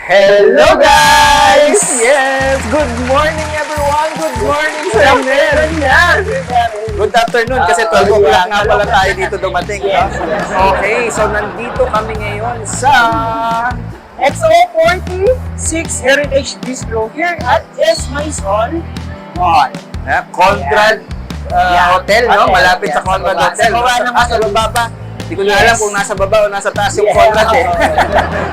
Hello guys! Yes! Good morning everyone! Good morning sa Good afternoon kasi 12 o'clock nga pala tayo dito dumating. Yes. Okay, so nandito kami ngayon sa XO46 Heritage Bistro here at Yes My Son Mall. Conrad Hotel, no? Malapit sa Conrad Hotel. Sa baba pa. Hindi ko na alam kung nasa baba o nasa taas yung Conrad eh.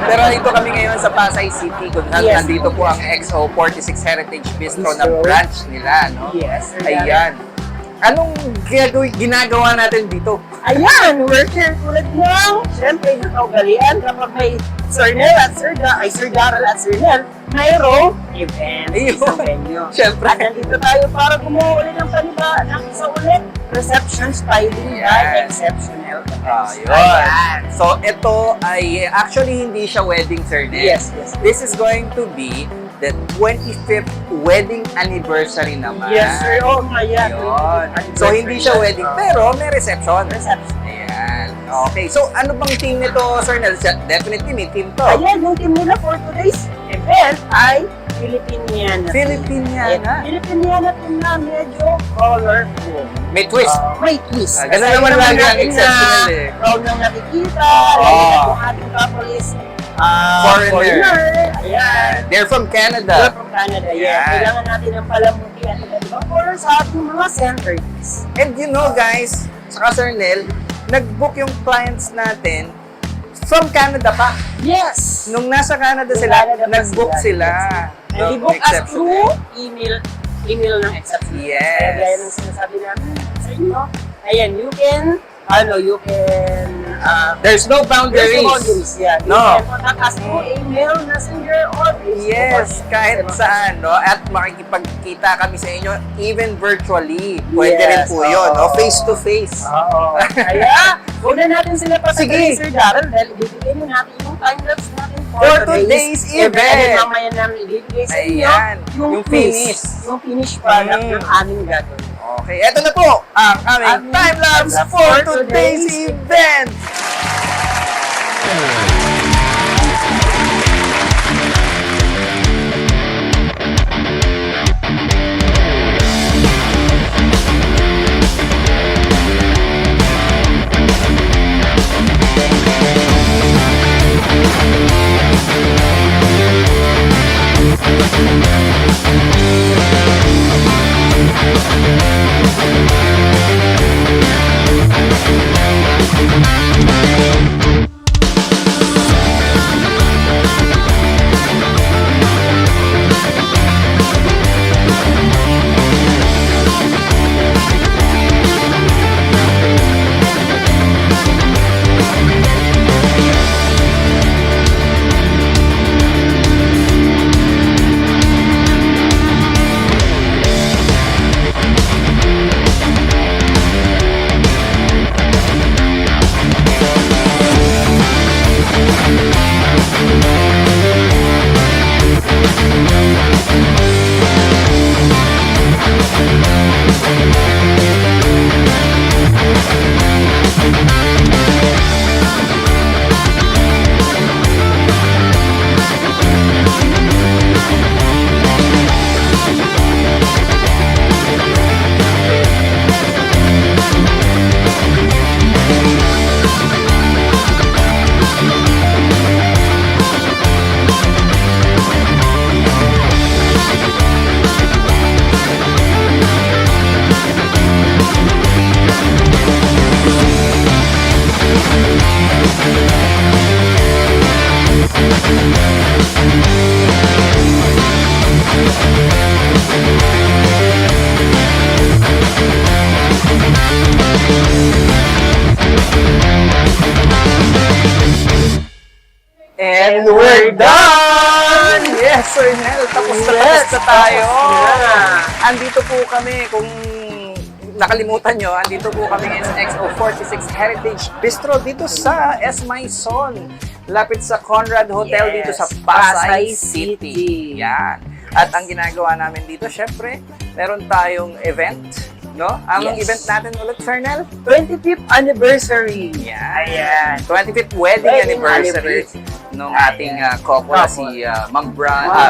Pero dito kami ngayon sa Pasay City kung saan nandito po ang XO46 Heritage Bistro na branch nila, no? Yes. Ayan. Anong ginagawa natin dito? Ayan, we're here tulad ng siyempre yung kaugalian kapag may Sir Nel at Sir Darrell at Sir Nel, mayroong event sa venue. Siyempre. At nandito tayo para gumawa ulit ng paniba ng isa ulit reception styling by Exceptional. Ayun. So, ito ay actually hindi siya wedding, Sir Nel. Yes. This is going to be the 25th wedding anniversary naman. Yes, sir. Oh, ayan. Ayun. So, hindi siya wedding, pero may reception. Reception. Ayan. Okay. So, ano bang team nito, Sir Nel? Definitely may team to. Ayan, yung team nila for today's event ay Filipiniana. Filipiniana. Filipiniana team na medyo colorful. May twist. May twist. Ganun naman lagi ang Exceptional eh. Proud lang nakikita. Lagi na kung ating couple is Foreigner. Ayan. They're from They're Canada. from Canada. Yeah. Yes. Kailangan natin ng palamutian at ibang color sa ating mga centers. And you know guys, saka Sir Nel, nag-book yung clients natin from Canada pa. Yes. Nung nasa Canada sila, Canada pa nag-book sila. And we book us through email ng Exceptional. Yes. Kaya gaya ng sinasabi namin sa inyo, ayan, you can There's no boundaries. Yeah. No. You can contact us through email, messenger, or Facebook. Yes, kahit saan, no? At makikipagkita kami sa inyo, even virtually. Pwede rin po yun, no? Face-to-face. Oo. Kaya, huwag na natin sila Sige. pasagay, Sir Darrell, dahil ibibigay mo natin yung time-lapse natin For today's event. And mamaya namin ibibigay sa inyo Ayan, yung finish. Yung finish product ng aming gagawin. Okay, eto na po ang aming time-lapse for today's event! And we're done! Yes, Sir Nel, tapos na tayo. Andito po kami, kung nakalimutan nyo, andito po kami ngayon sa XO46 Heritage Bistro dito sa S. Maison. Lapit sa Conrad Hotel dito sa Pasay City. Yan. At ang ginagawa namin dito, syempre, meron tayong event, no? Ang event natin ulit, Sir Nel? 25th anniversary. Ayan. 25th wedding anniversary nung Ayan. ating couple, si Sir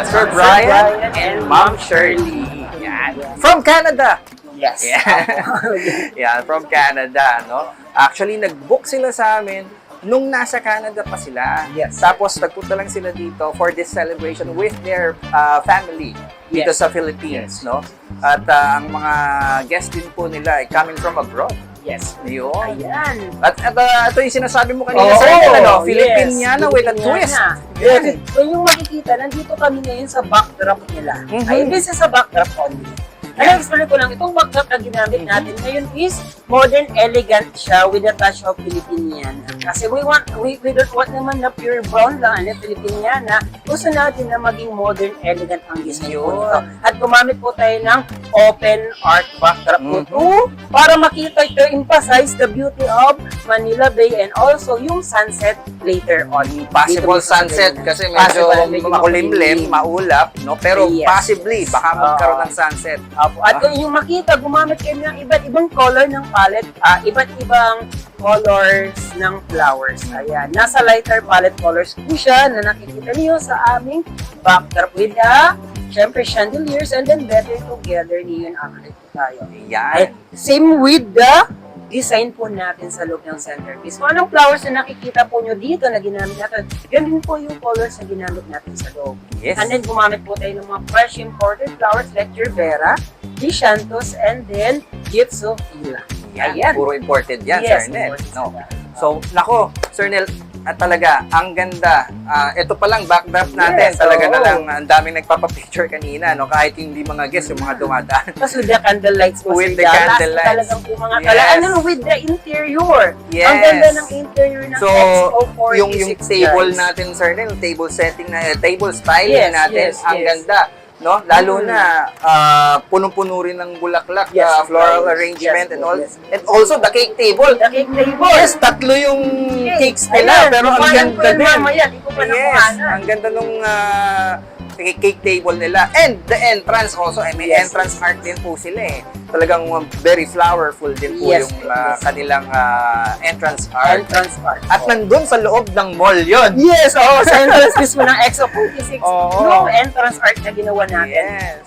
Sir Brian Brian and and Ma'am Shirley. Yan. From Canada. Yes. Yan, from Canada, no? Actually, nag-book sila sa amin nung nasa Canada pa sila. Yes. Tapos, nagpunta lang sila dito for this celebration with their family dito Yes. sa Philippines, no? At ang mga guests din po nila ay coming from abroad. Yes. Yun. Ayan. At ito yung sinasabi mo kanina Oo, sa akin, ano? yes. Filipiniana with a twist. Yes. So yung makikita, nandito kami ngayon sa backdrop nila. Mhm. Ay, this is a backdrop only. Ano, explain ko lang, itong backdrop na ginamit natin ngayon is modern, elegant siya with a touch of Filipiniana. Kasi we don't want naman na pure brown lang, na Filipiniana. Gusto natin na maging modern, elegant ang design po Yun. nito. At gumamit po tayo ng open art backdrop po Mhm. to para makita to emphasize the beauty of Manila Bay and also yung sunset later on. Possible Dito sa sunset Manila. kasi medyo Possible, medyo makulimlim, maulap, no? Pero Yes, possibly, yes. baka magkaroon ng sunset. Apo. At kung yung makita, gumamit kayo ng iba't ibang color ng palette, iba't ibang colors ng flowers. Ayan. Nasa lighter palette colors po siya na nakikita niyo sa aming backdrop with syempre chandeliers and then better together niyo yung accurate tayo. Yan. Same with the design po natin sa loob ng centerpiece. Kung anong flowers na nakikita po nyo dito na ginamit natin, yun din po yung colors na ginamit natin sa loob. Yes. And then gumamit po tayo ng mga fresh imported flowers like Gerbera, Dishantos, and then Gypsophila. Yan. Ayan. Puro imported yan, Yes, Sir Nel. imported No. sila. So, nako, Sir Nel, talaga, ang ganda. Ito pa lang, backdrop natin. Yes, Talaga na oo. lang, ang daming nagpapapicture kanina, no? Kahit hindi mga guests, yung mga dumadaan. Tapos with the candle lights po With the sila. candle Last lights. talagang po mga Yes. kala. Ano, with the interior. Yes. Ang ganda ng interior ng So, XO46. yung table guys. natin, Sir Nel, table setting na, table styling Yes, natin, yes, ang yes. ganda. No? Lalo na punong-puno rin ng bulaklak, Yes, floral flowers. arrangement Yes, and all. yes. And also the cake table. The cake table. Yes, tatlo yung cakes nila, Ayan, pero ang kumanan ganda ko yun din. mamaya, di ko pa Yes, nakuhanan. ang ganda nung cake table nila. And the entrance also, may Yes. entrance art din po sila eh. Talagang very flowerful din po Yes, yung yes. kanilang entrance art. Entrance part. At nandun sa loob ng mall yun. Yes, sa entrance mismo ng XO46. Oo. Yung entrance art na ginawa natin. Yes.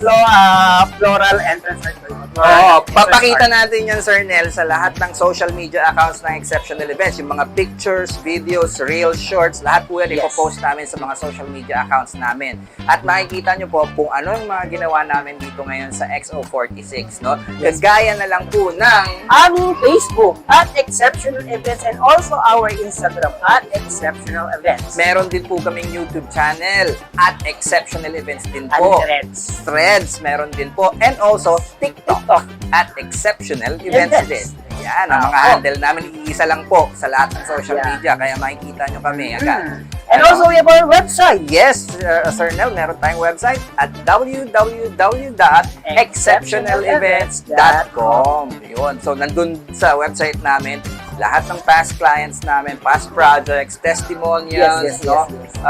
Floral entrance art. Oo, papakita natin yan, Sir Nel, sa lahat ng social media accounts ng Exceptional Events. Yung mga pictures, videos, reels, shorts, lahat po yan Yes. ipopost namin sa mga social media accounts namin. At makikita nyo po kung ano yung mga ginawa namin dito ngayon sa XO46, no? Yes. Kagaya na lang po ng Aming Facebook at Exceptional Events and also our Instagram at Exceptional Events. meron din po kaming YouTube channel at Exceptional Events din And po. threads. Threads, meron din po. And also, TikTok at Exceptional Events din. Yan, ang mga handle namin, iisa lang po sa lahat ng social Yeah. media. Kaya makikita nyo kami agad. And also we have our website. Yes, Sir Nel, meron tayong website at www.exceptionalevents.com. Yun. So, nandun sa website namin, lahat ng past clients namin, past projects, testimonials, Yes, yes, no? yes, yes.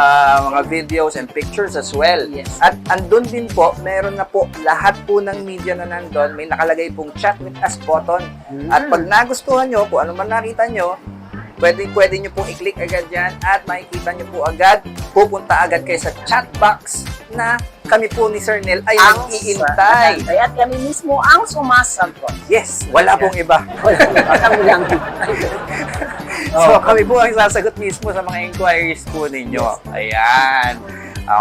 Mga videos and pictures as well. Yes. At andun din po, meron na po lahat po ng media na nandun. May nakalagay pong chat with us button. At pag nagustuhan nyo, kung ano man nakita nyo, pwede nyo pong i-click agad yan at makikita nyo po agad, pupunta agad kayo sa chat box na kami po ni Sir Nel ay nag-iintay. At kami mismo ang sumasagot. Yes, wala pong iba. Kami lang. So kami po ang sasagot mismo sa mga inquiries po ninyo. Ayan.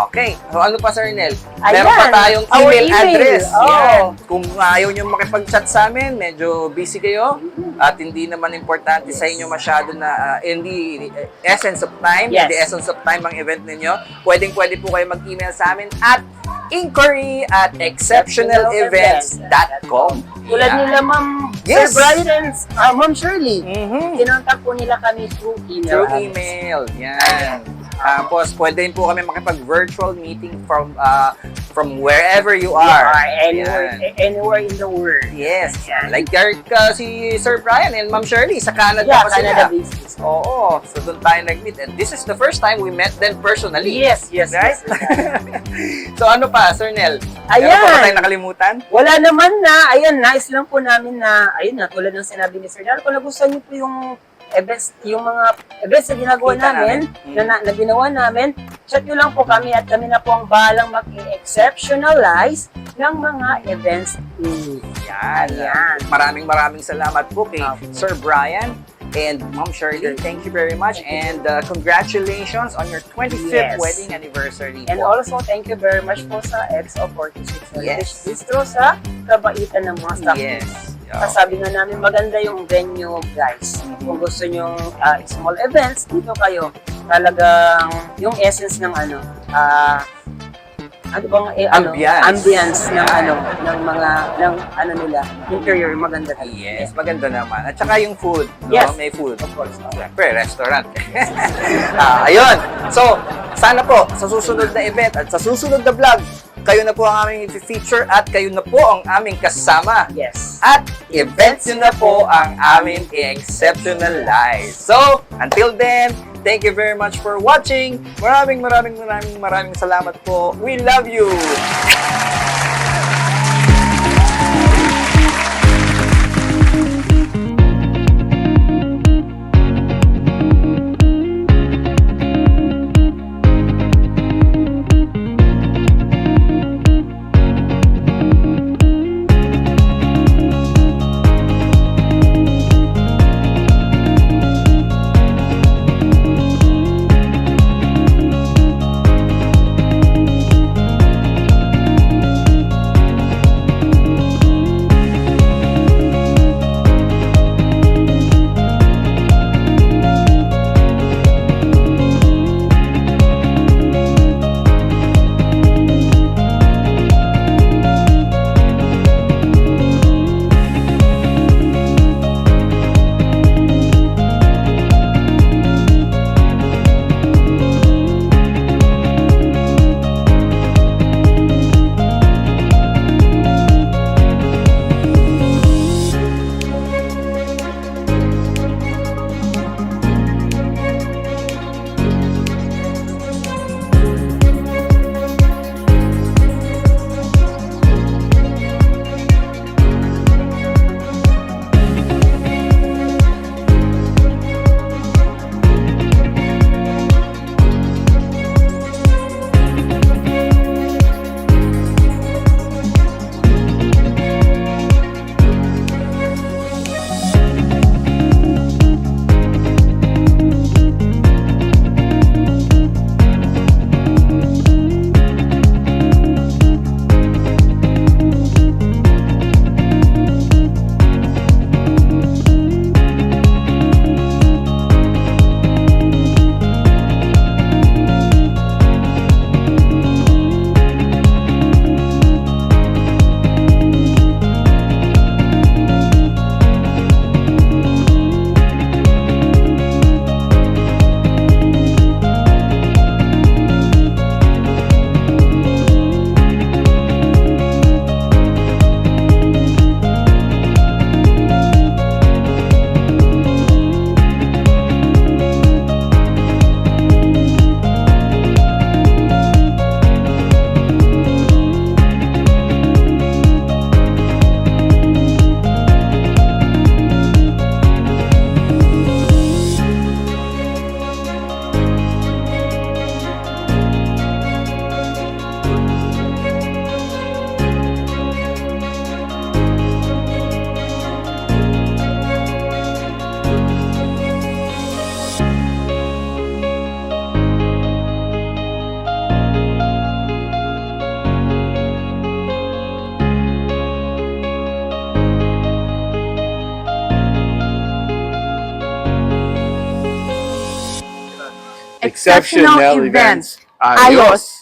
Okay. So ano pa, Sir Nel? Ayan, Meron pa tayong our email address. Oh. Yan. Kung ayaw nyo makipag-chat sa amin, medyo busy kayo, at hindi naman importante sa inyo masyado na in the essence of time, Yes. the essence of time ang event ninyo, pwede po kayo mag-email sa amin at inquiry@exceptionalevents.com. Tulad nila, Ma'am Yes. Sir Brian and Ma'am Shirley. Mhm. Kinontak po nila kami through email. Through email. Yan. Tapos, pwede rin po kami makipag-virtual meeting from wherever you are. Anywhere in the world. Yes. Yan. Like si Sir Brian and Ma'am Shirley sa Canada Yeah, pa sila. Canada business. Oo. So, doon tayo nag-meet. And this is the first time we met them personally. Yes. Right? Yes. So, ano pa, Sir Nel? Ayan. Meron pa ba tayong nakalimutan? Wala naman na. Ayun, nais lang po namin na, ayun na, tulad ng sinabi ni Sir Dar, kung nagustuhan niyo po yung yung mga events na ginagawa Kita namin, na ginawa namin, chat nyo lang po kami at kami na po ang bahalang mag-exceptionalize ng mga events ninyo. Yan. Ayan. Maraming salamat po kay Sir Brian and Ma'am Shirley. Thank you very much and congratulations on your 25th Yes. wedding anniversary And po. also, thank you very much po sa XO46 Yes. Bistro sa kabaitan ng mga staff. Yes. Sabi nga namin, maganda yung venue, guys. Kung gusto nyo small events, dito kayo. Talagang yung essence ng ambience ng nila, interior, maganda talaga. Yes, maganda naman. At saka yung food, no? Yes. May food. Of course. Siyempre, restaurant. Ayun. So, sana po, sa susunod na event at sa susunod na vlog, kayo na po ang aming i-feature at kayo na po ang aming kasama. Yes. At events nyo na po ang aming i-exceptionalize. So, until then, thank you very much for watching. Maraming salamat po. We love you! Exceptional events. Ayos!